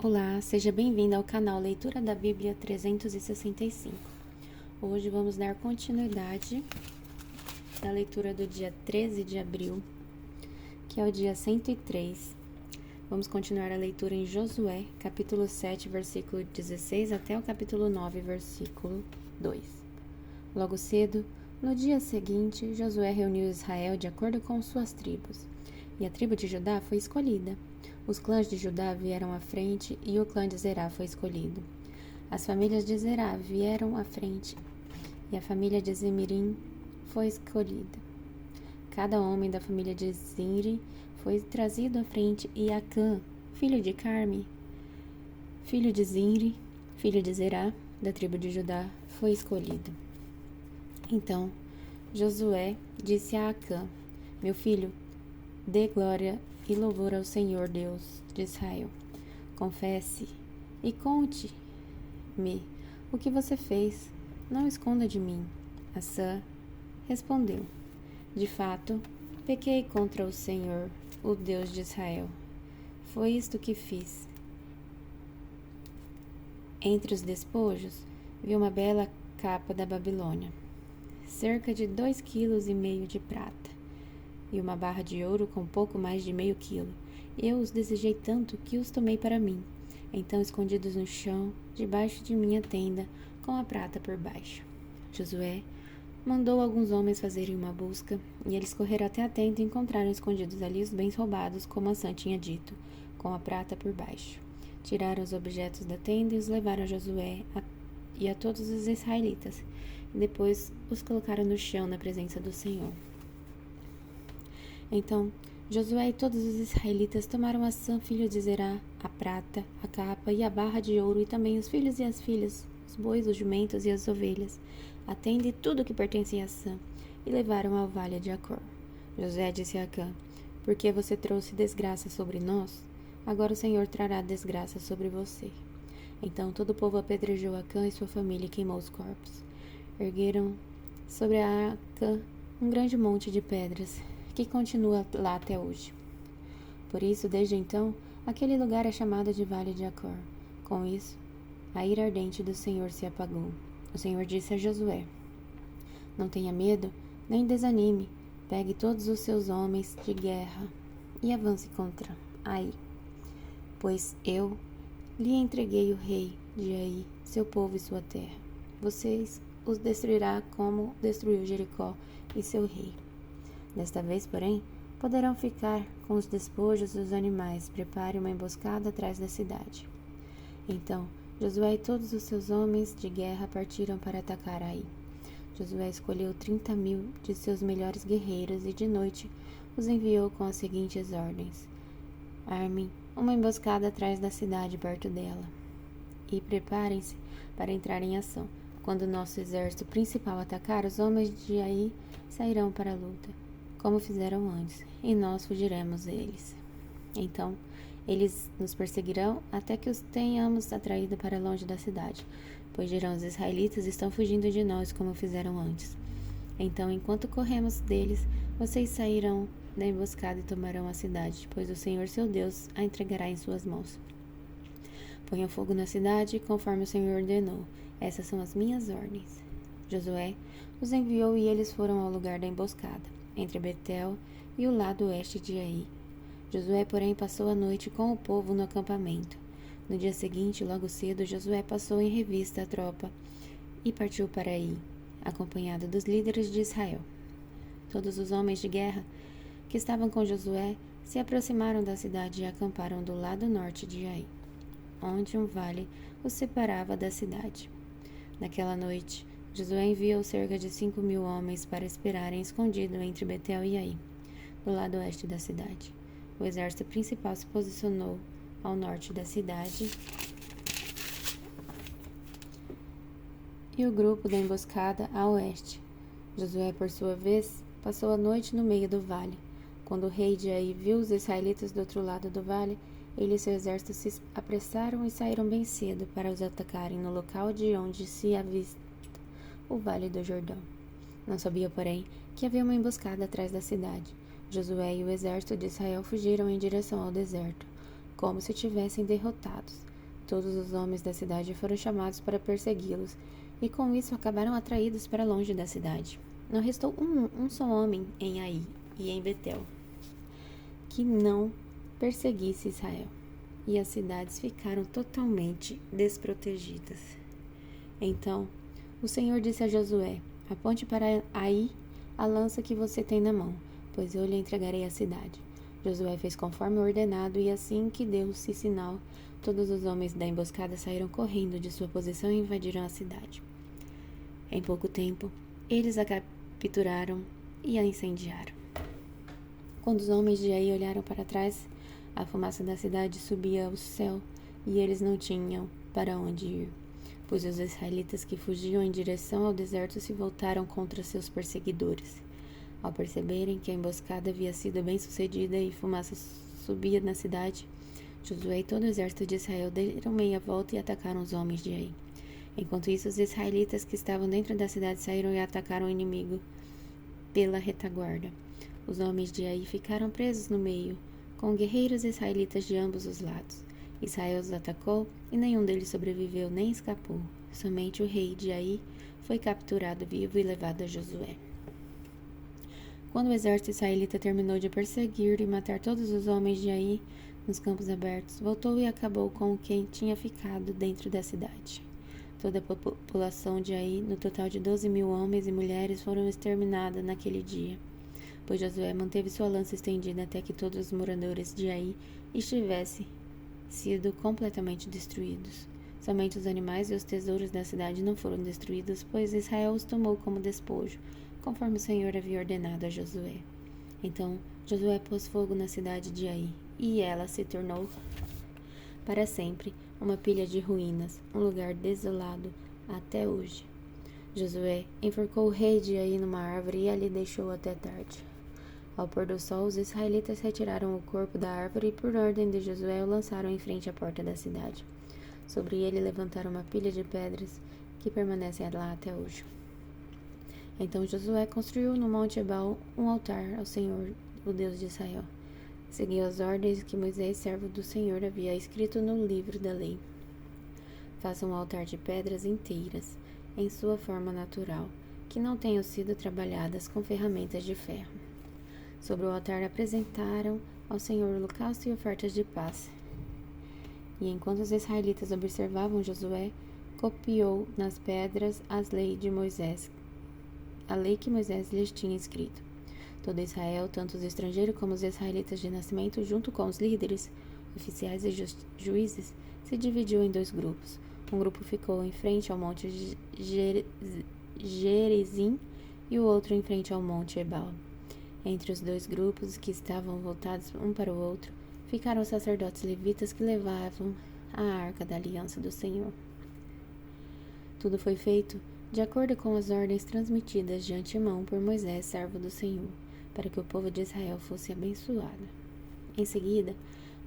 Olá, seja bem-vindo ao canal Leitura da Bíblia 365. Hoje vamos dar continuidade na leitura do dia 13 de abril, que é o dia 103. Vamos continuar a leitura em Josué, capítulo 7, versículo 16 até o capítulo 9, versículo 2. Logo cedo, no dia seguinte, Josué reuniu Israel de acordo com suas tribos, e a tribo de Judá foi escolhida. Os clãs de Judá vieram à frente e o clã de Zerá foi escolhido. As famílias de Zerá vieram à frente e a família de Zimirim foi escolhida. Cada homem da família de Zimri foi trazido à frente e Acã, filho de Carme, filho de Zimri, filho de Zerá, da tribo de Judá, foi escolhido. Então Josué disse a Acã: meu filho, dê glória e louvor ao Senhor Deus de Israel. Confesse e conte-me o que você fez. Não esconda de mim. Assã respondeu: de fato, pequei contra o Senhor, o Deus de Israel. Foi isto que fiz. Entre os despojos, vi uma bela capa da Babilônia, cerca de 2,5 kg de prata, e uma barra de ouro com pouco mais de meio quilo. Eu os desejei tanto que os tomei para mim. Então, escondidos no chão, debaixo de minha tenda, com a prata por baixo. Josué mandou alguns homens fazerem uma busca, e eles correram até a tenda e encontraram escondidos ali os bens roubados, como Assã tinha dito, com a prata por baixo. Tiraram os objetos da tenda e os levaram a Josué e a todos os israelitas, e depois os colocaram no chão na presença do Senhor. Então Josué e todos os israelitas tomaram Assã, filho de Zerá, a prata, a capa e a barra de ouro, e também os filhos e as filhas, os bois, os jumentos e as ovelhas, a tenda e tudo o que pertencia a Assã, e levaram ao vale de Acor. Josué disse a Acã: porque você trouxe desgraça sobre nós, agora o Senhor trará desgraça sobre você. Então todo o povo apedrejou Acã e sua família e queimou os corpos. Ergueram sobre a Acã um grande monte de pedras, que continua lá até hoje. Por isso, desde então, aquele lugar é chamado de Vale de Acor. Com isso, a ira ardente do Senhor se apagou. O Senhor disse a Josué: não tenha medo, nem desanime. Pegue todos os seus homens de guerra e avance contra Ai, pois eu lhe entreguei o rei de Ai, seu povo e sua terra. Vocês os destruirá como destruiu Jericó e seu rei. Desta vez, porém, poderão ficar com os despojos dos animais. Prepare uma emboscada atrás da cidade. Então Josué e todos os seus homens de guerra partiram para atacar Ai. Josué escolheu 30.000 de seus melhores guerreiros e de noite os enviou com as seguintes ordens: armem uma emboscada atrás da cidade perto dela e preparem-se para entrar em ação. Quando o nosso exército principal atacar, os homens de Ai sairão para a luta, como fizeram antes, e nós fugiremos deles. Então eles nos perseguirão até que os tenhamos atraído para longe da cidade, pois dirão: os israelitas estão fugindo de nós como fizeram antes. Então, enquanto corremos deles, vocês sairão da emboscada e tomarão a cidade, pois o Senhor seu Deus a entregará em suas mãos. Ponham fogo na cidade, conforme o Senhor ordenou. Essas são as minhas ordens. Josué os enviou e eles foram ao lugar da emboscada, entre Betel e o lado oeste de Ai. Josué, porém, passou a noite com o povo no acampamento. No dia seguinte, logo cedo, Josué passou em revista a tropa e partiu para Ai, acompanhado dos líderes de Israel. Todos os homens de guerra que estavam com Josué se aproximaram da cidade e acamparam do lado norte de Ai, onde um vale os separava da cidade. Naquela noite, Josué enviou cerca de 5.000 homens para esperarem escondido entre Betel e Ai, do lado oeste da cidade. O exército principal se posicionou ao norte da cidade e o grupo da emboscada a oeste. Josué, por sua vez, passou a noite no meio do vale. Quando o rei de Ai viu os israelitas do outro lado do vale, ele e seu exército se apressaram e saíram bem cedo para os atacarem no local de onde se avista o vale do Jordão. Não sabia, porém, que havia uma emboscada atrás da cidade. Josué e o exército de Israel fugiram em direção ao deserto, como se tivessem derrotados. Todos os homens da cidade foram chamados para persegui-los, e com isso acabaram atraídos para longe da cidade. Não restou um só homem em Ai e em Betel que não perseguisse Israel, e as cidades ficaram totalmente desprotegidas. Então o Senhor disse a Josué: aponte para Ai a lança que você tem na mão, pois eu lhe entregarei a cidade. Josué fez conforme ordenado, e assim que deu-se sinal, todos os homens da emboscada saíram correndo de sua posição e invadiram a cidade. Em pouco tempo, eles a capturaram e a incendiaram. Quando os homens de Ai olharam para trás, a fumaça da cidade subia ao céu, e eles não tinham para onde ir, pois os israelitas que fugiam em direção ao deserto se voltaram contra seus perseguidores. Ao perceberem que a emboscada havia sido bem sucedida e fumaça subia na cidade, Josué e todo o exército de Israel deram meia volta e atacaram os homens de Ai. Enquanto isso, os israelitas que estavam dentro da cidade saíram e atacaram o inimigo pela retaguarda. Os homens de Ai ficaram presos no meio, com guerreiros israelitas de ambos os lados. Israel os atacou e nenhum deles sobreviveu nem escapou. Somente o rei de Ai foi capturado vivo e levado a Josué. Quando o exército israelita terminou de perseguir e matar todos os homens de Ai nos campos abertos, voltou e acabou com quem tinha ficado dentro da cidade. Toda a população de Ai, no total de 12.000 homens e mulheres, foram exterminadas naquele dia, pois Josué manteve sua lança estendida até que todos os moradores de Ai estivessem sido completamente destruídos. Somente os animais e os tesouros da cidade não foram destruídos, pois Israel os tomou como despojo, conforme o Senhor havia ordenado a Josué. Então Josué pôs fogo na cidade de Ai, e ela se tornou para sempre uma pilha de ruínas, um lugar desolado até hoje. Josué enforcou o rei de Ai numa árvore e ali deixou até tarde. Ao pôr do sol, os israelitas retiraram o corpo da árvore e, por ordem de Josué, o lançaram em frente à porta da cidade. Sobre ele levantaram uma pilha de pedras que permanece lá até hoje. Então Josué construiu no Monte Ebal um altar ao Senhor, o Deus de Israel. Seguiu as ordens que Moisés, servo do Senhor, havia escrito no livro da lei. Faça um altar de pedras inteiras, em sua forma natural, que não tenham sido trabalhadas com ferramentas de ferro. Sobre o altar apresentaram ao Senhor holocausto e ofertas de paz. E enquanto os israelitas observavam Josué, copiou nas pedras a lei que Moisés lhes tinha escrito. Todo Israel, tanto os estrangeiros como os israelitas de nascimento, junto com os líderes, oficiais e juízes, se dividiu em 2 grupos. Um grupo ficou em frente ao monte Gerizim e o outro em frente ao monte Ebal. Entre os 2 grupos, que estavam voltados um para o outro, ficaram os sacerdotes levitas que levavam a arca da aliança do Senhor. Tudo foi feito de acordo com as ordens transmitidas de antemão por Moisés, servo do Senhor, para que o povo de Israel fosse abençoado. Em seguida,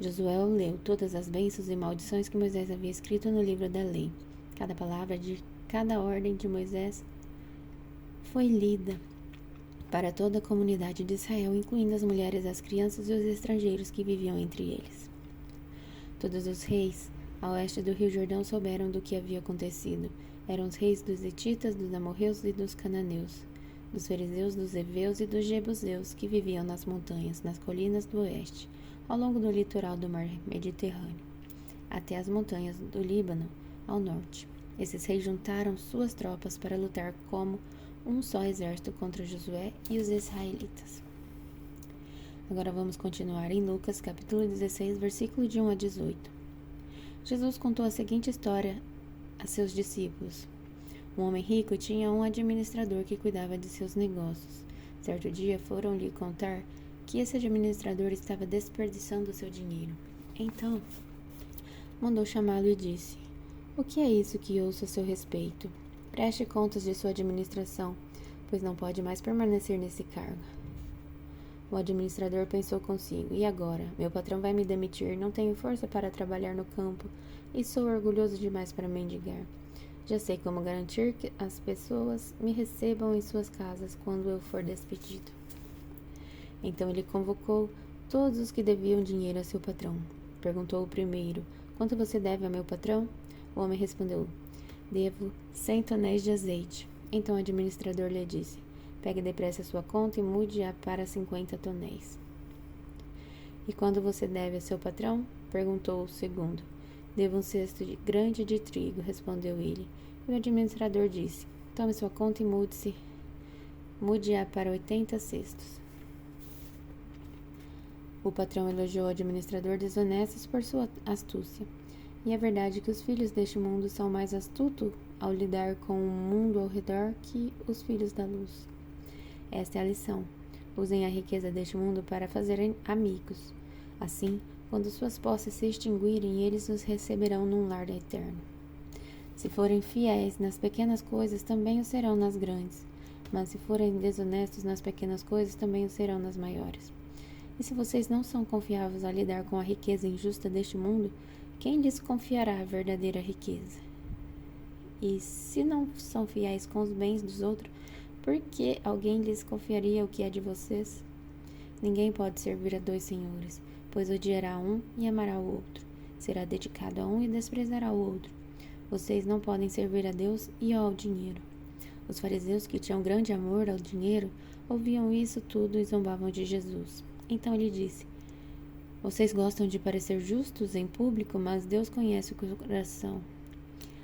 Josué leu todas as bênçãos e maldições que Moisés havia escrito no livro da lei. Cada palavra de cada ordem de Moisés foi lida para toda a comunidade de Israel, incluindo as mulheres, as crianças e os estrangeiros que viviam entre eles. Todos os reis a oeste do rio Jordão souberam do que havia acontecido. Eram os reis dos hititas, dos amorreus e dos cananeus, dos fariseus, dos heveus e dos jebuseus que viviam nas montanhas, nas colinas do oeste, ao longo do litoral do mar Mediterrâneo, até as montanhas do Líbano, ao norte. Esses reis juntaram suas tropas para lutar como um só exército contra Josué e os israelitas. Agora vamos continuar em Lucas, capítulo 16, versículo de 1 a 18. Jesus contou a seguinte história a seus discípulos. Um homem rico tinha um administrador que cuidava de seus negócios. Certo dia foram lhe contar que esse administrador estava desperdiçando seu dinheiro. Então, mandou chamá-lo e disse: "O que é isso que ouço a seu respeito? Preste contas de sua administração, pois não pode mais permanecer nesse cargo." O administrador pensou consigo: "E agora? Meu patrão vai me demitir, não tenho força para trabalhar no campo e sou orgulhoso demais para mendigar. Já sei como garantir que as pessoas me recebam em suas casas quando eu for despedido." Então ele convocou todos os que deviam dinheiro a seu patrão. perguntou o primeiro. Quanto você deve ao meu patrão? O homem respondeu: Devo 100 tonéis de azeite. Então o administrador lhe disse: Pegue depressa a sua conta e mude-a para 50 tonéis. E quando você deve a seu patrão? Perguntou o segundo. Devo um cesto grande de trigo, respondeu ele. E o administrador disse: Tome sua conta e mude-a para 80 cestos. O patrão elogiou o administrador desonesto por sua astúcia. E é verdade que os filhos deste mundo são mais astutos ao lidar com o mundo ao redor que os filhos da luz. Esta é a lição. Usem a riqueza deste mundo para fazerem amigos. Assim, quando suas posses se extinguirem, eles os receberão num lar eterno. Se forem fiéis nas pequenas coisas, também o serão nas grandes. Mas se forem desonestos nas pequenas coisas, também o serão nas maiores. E se vocês não são confiáveis a lidar com a riqueza injusta deste mundo, quem lhes confiará a verdadeira riqueza? E se não são fiéis com os bens dos outros, por que alguém lhes confiaria o que é de vocês? Ninguém pode servir a 2 senhores, pois odiará um e amará o outro. Será dedicado a um e desprezará o outro. Vocês não podem servir a Deus e ao dinheiro. Os fariseus, que tinham grande amor ao dinheiro, ouviam isso tudo e zombavam de Jesus. Então ele disse: Vocês gostam de parecer justos em público, mas Deus conhece o coração.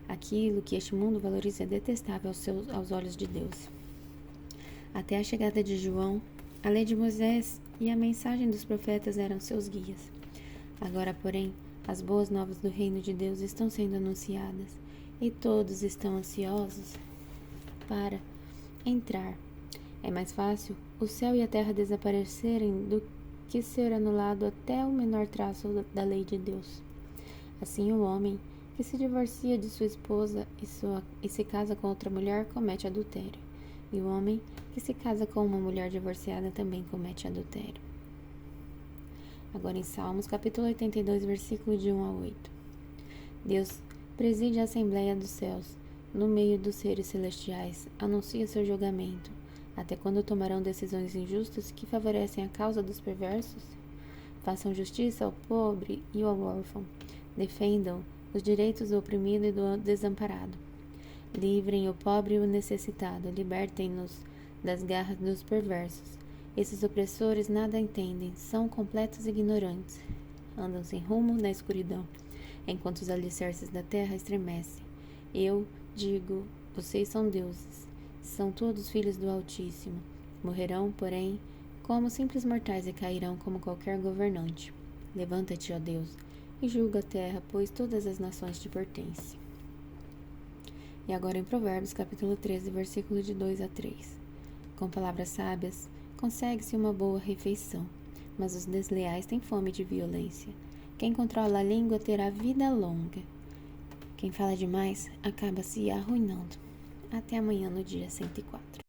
Aquilo que este mundo valoriza é detestável aos olhos de Deus. Até a chegada de João, a lei de Moisés e a mensagem dos profetas eram seus guias. Agora, porém, as boas novas do reino de Deus estão sendo anunciadas e todos estão ansiosos para entrar. É mais fácil o céu e a terra desaparecerem do que ser anulado até o menor traço da lei de Deus. Assim, o homem que se divorcia de sua esposa e se casa com outra mulher comete adultério. E o homem que se casa com uma mulher divorciada também comete adultério. Agora em Salmos, capítulo 82, versículo de 1 a 8. Deus preside a Assembleia dos Céus, no meio dos seres celestiais, anuncia seu julgamento. Até quando tomarão decisões injustas que favorecem a causa dos perversos? Façam justiça ao pobre e ao órfão. Defendam os direitos do oprimido e do desamparado. Livrem o pobre e o necessitado. Libertem-nos das garras dos perversos. Esses opressores nada entendem, são completos ignorantes. Andam sem rumo na escuridão, enquanto os alicerces da terra estremecem. Eu digo, vocês são deuses. São todos filhos do Altíssimo. Morrerão, porém, como simples mortais e cairão como qualquer governante. Levanta-te, ó Deus, e julga a terra, pois todas as nações te pertencem. E agora em Provérbios, capítulo 13, versículo de 2 a 3. Com palavras sábias, consegue-se uma boa refeição, mas os desleais têm fome de violência. Quem controla a língua terá vida longa. Quem fala demais acaba se arruinando. Até amanhã no dia 104.